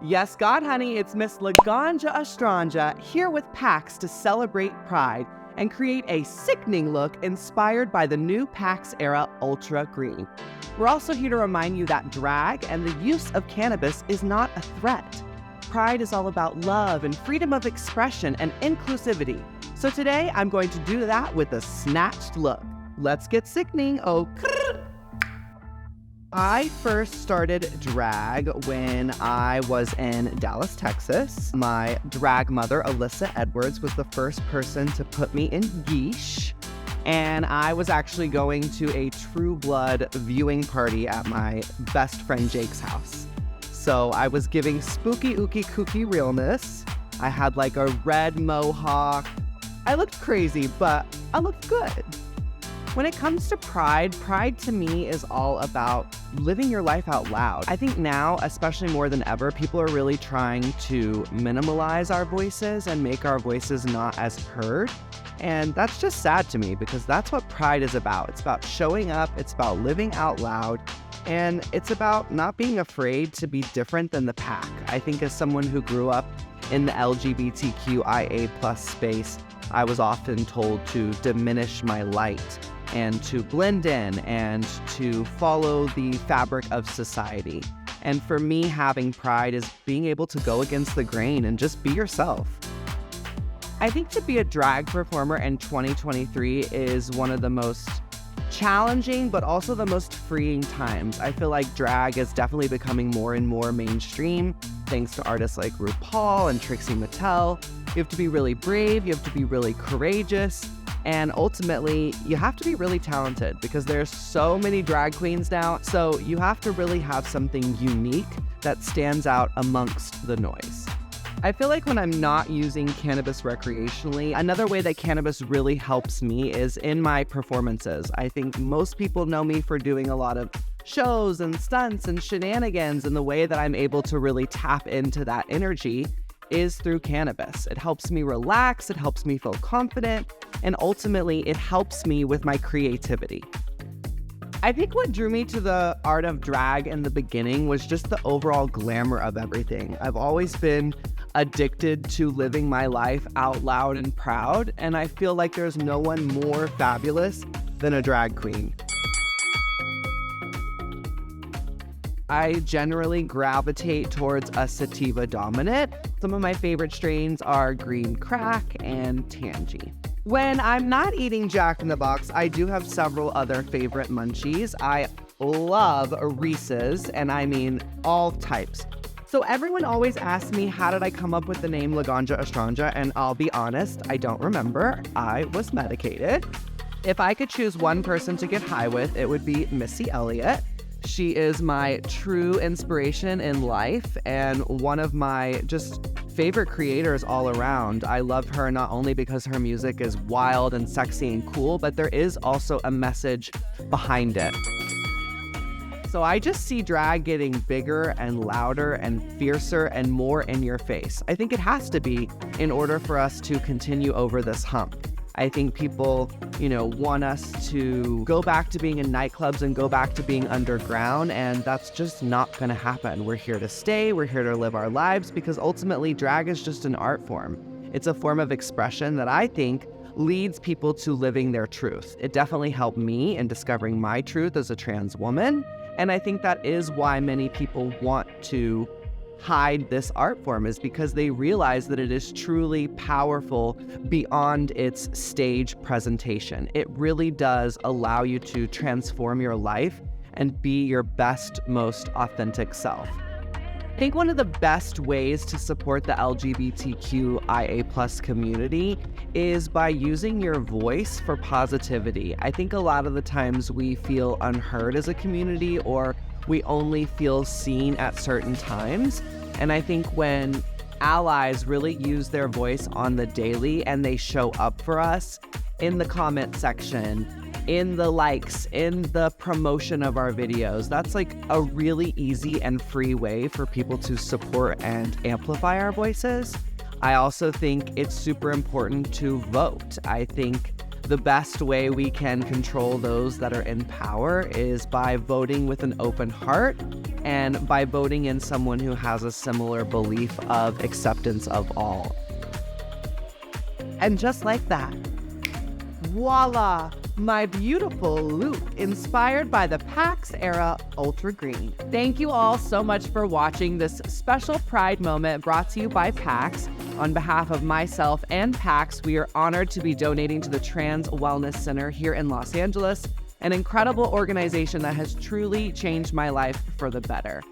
Yes, God, honey, it's Miss Laganja Estranja here with PAX to celebrate Pride and create a sickening look inspired by the new PAX Era Ultra Green. We're also here to remind you that drag and the use of cannabis is not a threat. Pride is all about love and freedom of expression and inclusivity. So today I'm going to do that with a snatched look. Let's get sickening. Oh, I first started drag when I was in Dallas, Texas. My drag mother, Alyssa Edwards, was the first person to put me in geesh. And I was actually going to a True Blood viewing party at my best friend Jake's house. So I was giving spooky, ooky, kooky realness. I had like a red mohawk. I looked crazy, but I looked good. When it comes to pride to me is all about living your life out loud. I think now, especially more than ever, people are really trying to minimalize our voices and make our voices not as heard. And that's just sad to me because that's what pride is about. It's about showing up, it's about living out loud, and it's about not being afraid to be different than the pack. I think as someone who grew up in the LGBTQIA+ space, I was often told to diminish my light and to blend in and to follow the fabric of society. And for me, having pride is being able to go against the grain and just be yourself. I think to be a drag performer in 2023 is one of the most challenging, but also the most freeing times. I feel like drag is definitely becoming more and more mainstream, thanks to artists like RuPaul and Trixie. You have to be really brave, you have to be really courageous, and ultimately, you have to be really talented because there's so many drag queens now, so you have to really have something unique that stands out amongst the noise. I feel like when I'm not using cannabis recreationally, another way that cannabis really helps me is in my performances. I think most people know me for doing a lot of shows and stunts and shenanigans, and the way that I'm able to really tap into that energy is through cannabis. It helps me relax, it helps me feel confident, and ultimately it helps me with my creativity. I think what drew me to the art of drag in the beginning was just the overall glamour of everything. I've always been addicted to living my life out loud and proud, and I feel like there's no one more fabulous than a drag queen. I generally gravitate towards a sativa dominant. Some of my favorite strains are green crack and tangy. When I'm not eating Jack in the Box, I do have several other favorite munchies. I love Reese's, and I mean all types. So everyone always asks me, how did I come up with the name Laganja Estranja? And I'll be honest, I don't remember. I was medicated. If I could choose one person to get high with, it would be Missy Elliott. She is my true inspiration in life and one of my just favorite creators all around. I love her not only because her music is wild and sexy and cool, but there is also a message behind it. So I just see drag getting bigger and louder and fiercer and more in your face. I think it has to be in order for us to continue over this hump. I think people, want us to go back to being in nightclubs and go back to being underground, and that's just not going to happen. We're here to stay. We're here to live our lives because ultimately drag is just an art form. It's a form of expression that I think leads people to living their truth. It definitely helped me in discovering my truth as a trans woman, and I think that is why many people want to hide this art form, is because they realize that it is truly powerful beyond its stage presentation. It really does allow you to transform your life and be your best, most authentic self. I think one of the best ways to support the LGBTQIA+ community is by using your voice for positivity. I think a lot of the times we feel unheard as a community, or we only feel seen at certain times. And I think when allies really use their voice on the daily and they show up for us in the comment section, in the likes, in the promotion of our videos, that's like a really easy and free way for people to support and amplify our voices. I also think it's super important to vote. I think The best way we can control those that are in power is by voting with an open heart and by voting in someone who has a similar belief of acceptance of all. And just like that, voila, my beautiful look inspired by the PAX Era Ultra Green. Thank you all so much for watching this special Pride moment brought to you by PAX. On behalf of myself and PAX, we are honored to be donating to the Trans Wellness Center here in Los Angeles, an incredible organization that has truly changed my life for the better.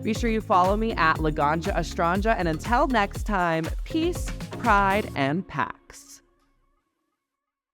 Be sure you follow me at Laganja Estranja, and until next time, peace, pride, and PAX.